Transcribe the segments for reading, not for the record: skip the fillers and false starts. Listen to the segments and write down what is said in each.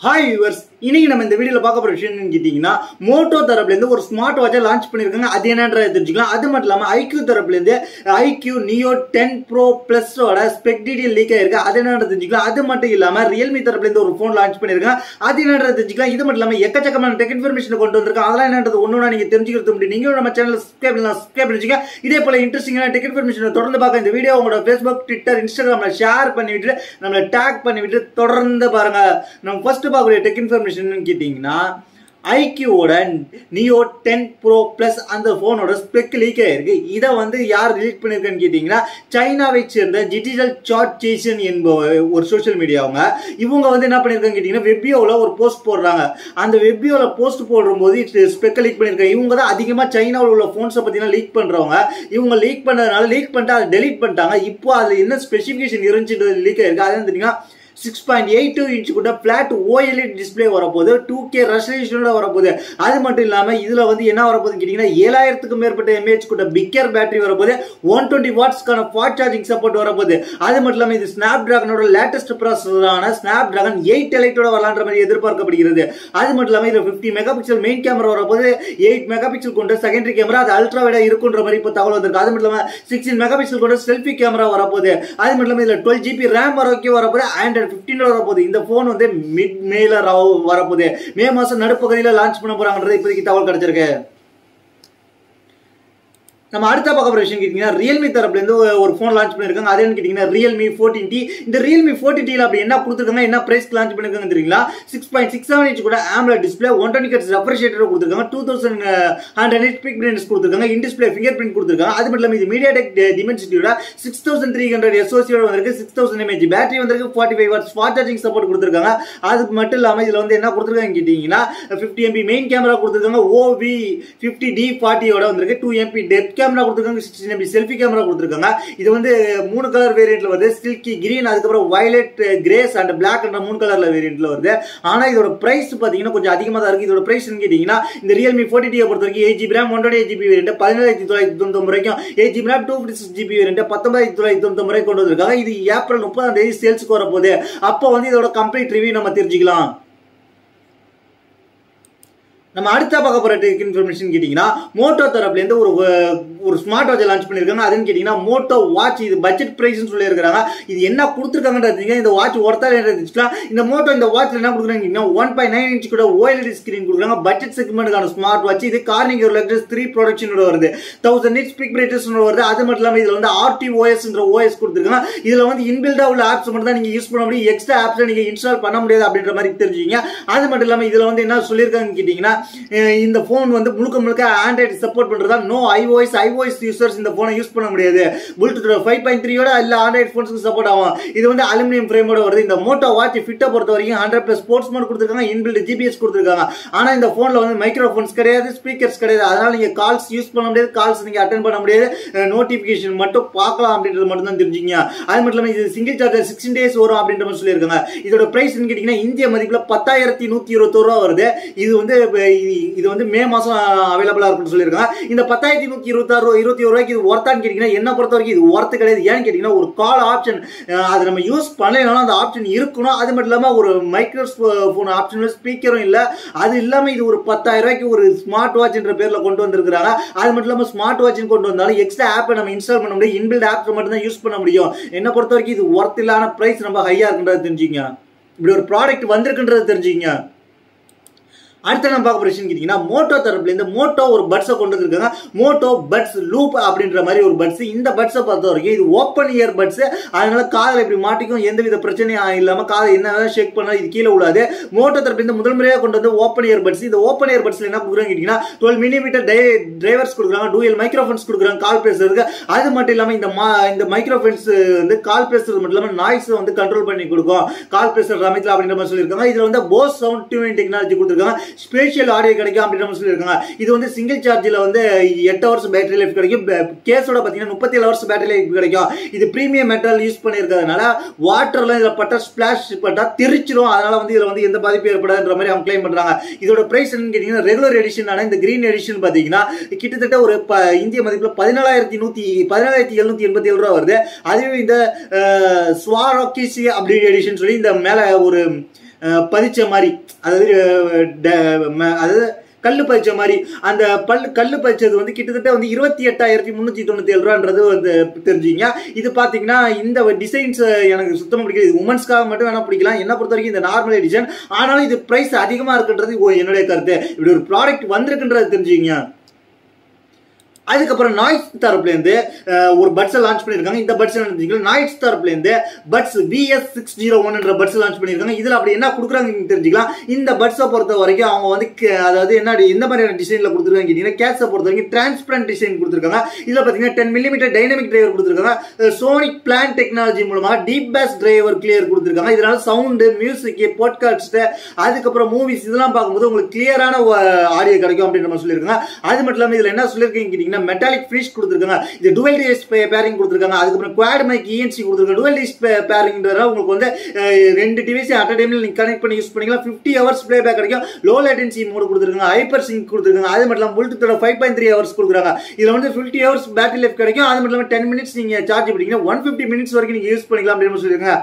Hi viewers, இன்னைக்கு நம்ம இந்த வீடியோல பார்க்க போற விஷயம் என்னன்னு கேட்டீங்கன்னா, மோட்டோ தரப்புல இருந்து ஒரு ஸ்மார்ட் வாட்சை லான்ச் பண்ணிருக்காங்க. அது என்னன்றதை தெரிஞ்சுக்கலாம். அது மட்டும் இல்லாம ஐக்யூ தரப்புல இருந்து ஐக்யூ நியோ 10 Pro Plus ஓட ஸ்பெக் டீடைல் லீக் ஆயிருக்கு. அது என்னன்றதை தெரிஞ்சுக்கலாம். அது மட்டும் இல்லாம ரியல்மி தரப்புல இருந்து ஒரு போன் லான்ச் பண்ணிருக்காங்க. அது என்னன்றதை தெரிஞ்சுக்கலாம். இது மட்டும் இல்லாம எக்கச்சக்கமான டெக் இன்ஃபர்மேஷன் கொண்டு வந்திருக்காங்க. அதெல்லாம் என்னன்றது ஒண்ணு நீங்க தெரிஞ்சுக்கிறது முடியும். நீங்க நம்ம சேனல் சப்ஸ்கிரைப் பண்ணிச்சுங்க. இதே போல இன்ட்ரெஸ்டிங்கான டெக் இன்ஃபர்மேஷன் தொடர்ந்து பார்க்க இந்த வீடியோ உங்களோட Facebook, Twitter, Instagramல ஷேர் பண்ணிவிட்டு நம்மள டேக் பண்ணிவிட்டு தொடர்ந்து பாருங்க. நம்ம ஃபர்ஸ்ட் பார்க்கக்கூடிய டெக் இன்ஃபர்மேஷன் கேட்டீங்கன்னா, ஐக்யூவோட நியோ 10 Pro Plus அந்த போனோட ஸ்பெக் லீக் ஆயிருக்கு. இதை யார் ரிலீஸ் பண்ணிருக்கான்னு கேட்டீங்கன்னா, சைனாவை சேர்ந்த டிஜிட்டல் சார்ட் சேசன் என்ப ஒரு சோஷியல் மீடியாவங்க. இவங்க என்ன பண்ணிருக்காங்க கேட்டீங்கன்னா, வெப்பியோல ஒரு போஸ்ட் போடுறாங்க. அந்த வெப்பியோல போஸ்ட் போடும்போது ஸ்பெக் லீக் பண்ணிருக்காங்க. இவங்க தான் அதிகமா சைனாவில் உள்ள போன்ஸை பத்தினா லீக் பண்றவங்க. இவங்க லீக் பண்ணதுனால லீக் பண்ணிட்டு அதை டெலீட் பண்ணிட்டாங்க. இப்போ அதுல என்ன ஸ்பெசிபிகேஷன் இருந்துச்சு லீக் ஆயிருக்கு. அது தெரியுங்களா, 6.82 இன்ச் கூட பிளாட் OLED டிஸ்பிளே வரப்போகுது. 2K ரெசல்யூஷனோட வரப்போகுது. அது மட்டும் இல்லாம இதுல என்ன வரப்போகுதுன்னு கேட்டீங்கன்னா, 7000க்கும் மேற்பட்ட mAh கூட பிக்கர் பேட்டரி வரப்போகுது. 120 வாட்ஸ்க்கான ஃபாஸ்ட் சார்ஜிங் சப்போர்ட் வரப்போகுது. அது மட்டும் இல்லாம இது ஸ்னாப் டிராகனோட லேட்டஸ்ட் ப்ராசஸரான ஸ்னாப் டிராகன் 8 எலைட்டோட வரலான்ற மாதிரி எதிர்பார்க்கப்படுகிறது. அது மட்டும் இல்லாம இதுல 50 மெகா பிக்சல் மெயின் கேமரா வரப்போகுது. 8 மெகா பிக்சல் கொண்ட செகண்டரி கேமரா, அது அல்ட்ரா வைடா இருக்குன்ற மாதிரி இப்போ தகவல் வந்திருக்கு. அது மட்டும் இல்லாம 16 மெகா பிக்சல் கொண்ட செல்ஃபி கேமரா வரப்போகுது. அது மட்டும் இல்லாம இதுல 12 GB RAM வரைக்கும் வரப்போகுது. Android 15 வரப்போகுது. இந்த போன் மிட் மேல வரப்போகுது. மே மாசம் நடுப்பகுதியில லான்ச் பண்ண போறாங்கன்றது இப்போதைக்கு தகவல் கிடைச்சிருக்கு. நம்ம அடுத்த பார்க்க போற விஷயம் கேட்டீங்கன்னா, ரியல்மி தரப்புல இருந்து ஒரு போன் லான்ச் பண்ணிருக்காங்க. அது என்ன கேட்டீங்கன்னா, ரியல்மி 14T. இந்த ரியல்மி 14T அப்படி என்ன கொடுத்துருக்காங்க, என்ன பிரைஸ் லான்ச் பண்ணிருக்காங்க தெரியுங்களா? 6.67 இன்ச் கூட AMOLED display, 120 Hz refresh rate கொடுத்துருக்காங்க. 2100 nits பிக் பிரைட்னஸ் கொடுத்துருக்காங்க. இன் டிஸ்பிளே ஃபிங்கர் பிரிண்ட் கொடுத்துருக்காங்க. அது மட்டும் இல்லாம இது MediaTek Dimensity 6300 SoC வந்திருக்கு. 6000 mAh பேட்டரி வந்திருக்கு. 45 வாட்ஸ் ஃபாஸ்ட் சார்ஜிங் சப்போர்ட் கொடுத்துருக்காங்க. அது மட்டும் இல்லாம இதுல என்ன கொடுத்துருக்காங்க கேட்டீங்கன்னா, 50 MP மெயின் கேமரா கொடுத்துருக்காங்க. OV50D40 ஓட வந்திருக்கு. 2 MP டெப்த் கேமரா கொடுத்திருக்காங்க. 16 MP செல்ஃபி கேமரா கொடுத்திருக்காங்க. இது 3 கலர் வேரியன்ட்ல வருது. சில்கி கிரீன், அதுக்கப்புறம் வயலட், கிரேஸ் அண்ட் பிளாக் என்ற 3 கலர்ல வேரியன்ட்ல வருது. ஆனா இதோட பிரைஸ் பாத்தீங்கன்னா கொஞ்சம் அதிகமா தான் இருக்கு. இதோட பிரைஸ் கேட்டீங்கன்னா, இந்த ரியல்மி 14T பொறுத்த வரைக்கும் 8GB RAM 128GB வேரியன்ட் 17999 வரைக்கும், 8GB RAM 256GB வேரியன்ட் 19999 வரைக்கும் கொண்டு வந்திருக்காங்க. இது ஏப்ரல் 30ஆம் தேதி சேல்ஸ்க்கு வரப்போகுது. அப்போ இதோட கம்ப்ளீட் ரிவ்யூ நம்ம தெரிஞ்சுக்கலாம். நம்ம அடுத்த பார்க்க போற டெக் இன்ஃபர்மேஷன் கேட்டீங்கன்னா, மோட்டோ தரப்புல இருந்து ஒரு ஸ்மார்ட் வாட்ச் லான்ச் பண்ணிருக்காங்க. அதுன்னு கேட்டீங்கன்னா, மோட்டோ வாட்ச். இது பட்ஜெட் பிரைஸ்னு சொல்லி இருக்காங்க. இது என்ன கொடுத்துருக்காங்கன்றது இந்த வாட்ச் ஒர்த்தா தெரிஞ்சுக்கலாம். இந்த மோட்டோ இந்த வாட்ச்ல என்ன கொடுக்குறாங்க, 1.9 இன்ச் கூட OLED ஸ்கிரீன் கொடுக்குறாங்க. பட்ஜெட் செக்மெண்ட்டுக்கான ஸ்மார்ட் வாட்ச். இது கார்னிங் லெக்சஸ் 3 ப்ரொடக்ஷனோட வருது. 1000 nits பிக் பிரைட்னஸ் வருது. அது மட்டும் இல்லாம இதுல RTOS OS கொடுத்துருக்காங்க. இதுல இன்பில்டா உள்ள ஆப்ஸ் மட்டும் தான் நீங்க யூஸ் பண்ண முடியும். எக்ஸ்ட்ரா ஆப்ஸ் நீங்க இன்ஸ்டால் பண்ண முடியாது அப்படின்ற மாதிரி தெரிஞ்சுக்கீங்க. அது மட்டும் இல்லாம இதுல என்ன சொல்லியிருக்காங்க கேட்டீங்கன்னா, இந்த போன் முழுக்க முழுக்க ஆண்ட்ராய்டு சப்போர்ட் பண்றதா. நோ iOS யூசர்ஸ் இந்த போனை யூஸ் பண்ண முடியாது. ப்ளூடூத் 5.3 ஓட இல்ல ஆண்ட்ராய்டு போன்ஸ்க்கு சப்போர்ட் ஆகும். இது அலுமினியம் ஃப்ரேமோட வருது. இந்த மோட்டோ வாட்ச் ஃபிட்டை பொறுத்த வரைக்கும் 100+ ஸ்போர்ட்ஸ் மோட் கொடுத்திருக்காங்க. இன்பில்ட் GPS கொடுத்திருக்காங்க. ஆனா இந்த போன்ல மைக்ரோஃபோன்ஸ் கிடையாது, ஸ்பீக்கர்ஸ் கிடையாது. அதனால நீங்க கால்ஸ் யூஸ் பண்ண முடியாது, கால்ஸ் நீங்க அட்டெண்ட் பண்ண முடியாது. நோட்டிபிகேஷன் மட்டும் பார்க்கலாம் அப்படின்றது மட்டும் தான் தெரிஞ்சுங்க. அது மட்டும் இல்லாம இது சிங்கிள் சார்ஜர் 16 days வரும் அப்படின்ற மாதிரி சொல்லியிருக்காங்க. இதோட பிரைஸ் கேட்டீங்கன்னா, இந்திய மதிப்புல 10,121 ரூபா வருது. இது மே மாசம் அவைலபிளா இருக்குன்னு சொல்லியிருக்காங்க. இந்த 10,121 ரூபாய்க்கு இது ஒர்த்தான்னு கேட்டீங்கன்னா, என்ன பொறுத்த வரைக்கும் இது ஒர்த்து கிடையாது. ஏன்னு கேட்டீங்கன்னா, ஒரு கால் ஆப்ஷன் அது நம்ம யூஸ் பண்ணலைனாலும் அந்த ஆப்ஷன் இருக்கணும். அது மட்டும் இல்லாம ஒரு மைக்ரோஃபோன் ஆப்ஷன், ஸ்பீக்கரும் இல்ல. அது இல்லாம இது ஒரு 10,000 ரூபாய்க்கு ஒரு ஸ்மார்ட் வாட்ச் என்ற பேர்ல கொண்டு வந்திருக்காங்க. அது மட்டும் இல்லாம ஸ்மார்ட் வாட்ச் கொண்டு வந்தாலும் எக்ஸ்ட்ரா ஆப் நம்ம இன்ஸ்டால் பண்ண முடியும். இன்பில்ட் ஆப்ஸ் மட்டும் தான் யூஸ் பண்ண முடியும். என்ன பொறுத்த வரைக்கும் இது ஒர்த் இல்லான பிரைஸ் ரொம்ப ஹையா இருக்குன்றது தெரிஞ்சுங்க. இப்படி ஒரு ப்ராடக்ட் வந்திருக்குன்றது தெரிஞ்சுங்க. அடுத்த நம்ம பார்க்க போற விஷயம் கேட்டீங்கன்னா, மோட்டோ தரப்புல இருந்து மோட்டோ ஒரு பட்ஸை கொண்டு வந்திருக்காங்க. மோட்டோ பட்ஸ் லூப் அப்படின்ற மாதிரி ஒரு பட்ஸ். இந்த பட்ஸை பொறுத்த வரைக்கும் இது ஓப்பன் இயர் பட்ஸ். அதனால காதில் இப்படி மாட்டிக்கும், எந்தவித பிரச்சனையும் இல்லாம காதை என்ன ஷேக் பண்ணாலும் இது கீழே விடாது. மோட்டோ தரப்புல இருந்து முதல் முறையாக கொண்டு வந்து ஓப்பன் இயர் பட்ஸ். இந்த ஓப்பன் இயர் பட்ஸ்ல என்ன கொடுக்குறாங்க கேட்டீங்கன்னா, 12 mm டிரைவர்ஸ் கொடுக்குறாங்க. டூயல் மைக்ரோஃபோன்ஸ் கொடுக்குறாங்க கால் பேசுறதுக்கு. அது மட்டும் இல்லாம இந்த மைக்ரோஃபோன்ஸ் கால் பேசுறது மட்டும் இல்லாம நாய்ஸ் கண்ட்ரோல் பண்ணி கொடுக்கும் கால் பேசுற சமயத்தில் அப்படின்ற மாதிரி சொல்லியிருக்காங்க. இதுல போஸ் சவுண்ட் டியூனிங் டெக்னாலஜி கொடுத்துருக்காங்க. ஸ்பேஷியல் ஆடியோ கிடைக்கும் அப்படின்னு சொல்லியிருக்காங்க. இது சிங்கிள் சார்ஜில் 8 ஹவர்ஸ் பேட்டரி லைஃப் கிடைக்கும். கேஸோட பார்த்தீங்கன்னா 37 ஹவர்ஸ் பேட்டரி லைஃப் கிடைக்கும். இது பிரீமியம் மெட்டல் யூஸ் பண்ணியிருக்கிறதுனால வாட்டர்ல இதில் பட்டா ஸ்பிளாஷ் பட்டா தெரிச்சிடும். அதனால இதில் எந்த பாதிப்பு ஏற்படாதுன்ற மாதிரி அவங்க கிளைம் பண்றாங்க. இதோட பிரைஸ் என்னன்னு கேட்டீங்கன்னா, ரெகுலர் எடிஷன் இந்த கிரீன் எடிஷன் பார்த்தீங்கன்னா கிட்டத்தட்ட ஒரு இந்திய மதிப்பில் 17,787 ரூபா வருது. அதுவே இந்த ஸ்வாரோக்கிசி அப்படி எடிஷன் சொல்லி இந்த மேல ஒரு பதிச்ச மாதிரி, அதாவது கல்லு பதிச்ச மாதிரி அந்த கல்லு பதிச்சது வந்து கிட்டத்தட்ட வந்து 28,397 ரூபான்றது வந்து தெரிஞ்சுங்க. இது பாத்தீங்கன்னா இந்த டிசைன்ஸ் எனக்கு சுத்தமா பிடிக்கல. இது உமன்ஸ்க்காக மட்டும் வேணா பிடிக்கலாம். என்ன பொறுத்த வரைக்கும் இந்த நார்மல் எடிஷன், ஆனாலும் இது பிரைஸ் அதிகமா இருக்குன்றது என்னுடைய கருத்து. இப்படி ஒரு ப்ராடக்ட் வந்திருக்குன்றது தெரிஞ்சுங்க. அதுக்கப்புறம் நாய்ஸ் தரப்புலேருந்து ஒரு பட்ஸை லான்ச் பண்ணியிருக்காங்க. இந்த பட்ஸ் என்ன நாய்ஸ் தரப்புலேருந்து பட்ஸ் VS601 பட்ஸ் லான்ச் பண்ணியிருக்காங்க. இதில் அப்படி என்ன கொடுக்குறாங்கன்னு தெரிஞ்சுக்கலாம். இந்த பட்ஸை பொறுத்த வரைக்கும் அவங்க வந்து அதாவது என்ன எந்த மாதிரியான டிசைனில் கொடுத்துருக்காங்க கேட்டீங்கன்னா, கேட்ஸை பொறுத்த வரைக்கும் டிரான்ஸ்பரண்ட் டிசைன் கொடுத்துருக்காங்க. இதில் பார்த்தீங்கன்னா 10 mm டைனமிக் டிரைவர் கொடுத்துருக்காங்க. சோனிக் பிளான் டெக்னாலஜி மூலமாக டீப் பேஸ் டிரைவர் கிளியர் கொடுத்துருக்காங்க. இதனால சவுண்டு, மியூசிக், பாட்காஸ்ட், அதுக்கப்புறம் மூவிஸ் இதெல்லாம் பார்க்கும்போது உங்களுக்கு கிளியரான ஆடியோ கிடைக்கும் அப்படின்ற மாதிரி சொல்லியிருக்காங்க. அது மட்டும் இல்லாமல் இதில் என்ன சொல்லியிருக்கீங்க கேட்டீங்கன்னா, மெட்டாலிக் ஃபினிஷ் கொடுத்துருக்காங்க. இது டுவல் டிவைஸ் பேரிங் கொடுத்துருக்காங்க. அதுக்கப்புறம் குவாட் மைக் ENC கொடுத்துருக்காங்க. டுவல் டிவைஸ் பேரிங்ன்றதால உங்களுக்கு வந்து 2 டிவைஸ் அட் டைம்ல நீங்க கனெக்ட் பண்ணி யூஸ் பண்ணிக்கலாம். 50 ஹவர்ஸ் ப்ளே பேக் கிடைக்கும். லோ லேட்டன்சி மோட் கொடுத்துருக்காங்க. ஹைப்பர் சிங்க் கொடுத்துருக்காங்க. அது மட்டும் இல்லாமல் ப்ளூடூத்தோட 5.3 ஹவர்ஸ் கொடுக்குறாங்க. இதுல வந்து 50 ஹவர்ஸ் பேட்டரி லைஃப் கிடைக்கும். அது மட்டும் இல்லாமல் 10 மினிட்ஸ் நீங்க சார்ஜ் பண்ணிட்டீங்கன்னா 150 மினிட்ஸ் வரைக்கும் நீங்க யூஸ் பண்ணிக்கலாம் அப்படின்னு சொல்லியிருக்காங்க.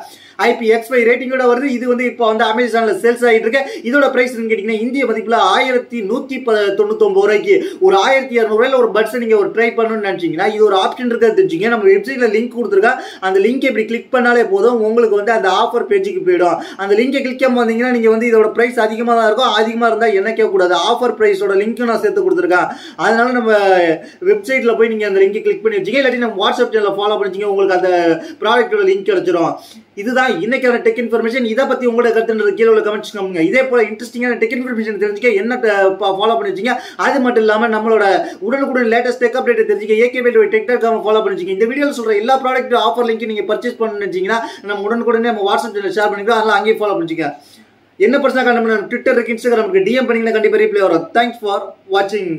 IPX5 ரேட்டிங்கோட வருது. இது வந்து இப்போ வந்து அமேசான்ல சேல்ஸ் ஆகிட்டு இருக்கு. இதோட பிரைஸ் கேட்டீங்கன்னா இந்திய மதிப்புல 1199 ரூபாய்க்கு ஒரு 1200 ரூபாயில ஒரு பட்ஸ் நீங்க ஒரு ட்ரை பண்ணணும்னு நினைச்சீங்கன்னா இது ஒரு ஆப்ஷன் இருக்கிறது தெரிஞ்சுங்க. நம்ம வெப்சைட்ல லிங்க் கொடுத்துருக்கேன். அந்த லிங்க் இப்படி கிளிக் பண்ணாலே போதும், உங்களுக்கு வந்து அந்த ஆஃபர் பேஜுக்கு போயிடும். அந்த லிங்கை கிளிக் பண்ணீங்கன்னா நீங்க வந்து இதோட பிரைஸ் அதிகமாக தான் இருக்கும். அதிகமாக இருந்தால் என்ன கேட்கக்கூடாது. ஆஃபர் பிரைஸோட லிங்க்கும் நான் சேர்த்து கொடுத்துருக்கேன். அதனால நம்ம வெப்சைட்ல போய் நீங்க அந்த லிங்கை கிளிக் பண்ணி வச்சுங்க. இல்லாட்டி நம்ம வாட்ஸ்அப் சேனல் ஃபாலோ பண்ணிச்சிங்க, உங்களுக்கு அந்த ப்ராடக்டோட லிங்க் கிடைச்சிடும். இதுதான் இன்னைக்கான டெக் இன்ஃபர்மேஷன். இதை பத்தி உங்களோட கருத்துன்றது கீழே உள்ள கமெண்ட்ஸ் பண்ணுங்க. இதே போல இன்ட்ரெஸ்டிங்கான டெக் இன்ஃபர்மேஷன் தெரிஞ்சுக்க என்ன ஃபாலோ பண்ணி வச்சுங்க. அது மட்டும் இல்லாம நம்மளோட உடனுக்குடன் லேட்டஸ்ட் டெக் அப்டேட் தெரிஞ்சுக்க AKBTech.com ஃபாலோ பண்ணி வச்சுங்க. இந்த வீடியோல சொல்ற எல்லா ப்ராடக்ட் ஆஃபர் லிங்க் நீங்க பர்ச்சேஸ் பண்ணணும்னு நினைச்சீங்கன்னா நம்ம உடனுக்குடனே நம்ம வாட்ஸ்அப் சேனல் ஷேர் பண்ணிக்கலாம். அதெல்லாம் அங்கேயே ஃபாலோ பண்ணிச்சுங்க. என்ன பர்சனல் நம்ம ட்விட்டர் இருக்கு, இன்ஸ்டாகிராம் இருக்கு, DM பண்ணீங்கன்னா கண்டிப்பா ரீப்ளை வரும். தேங்க்ஸ் ஃபார் வாட்சிங்.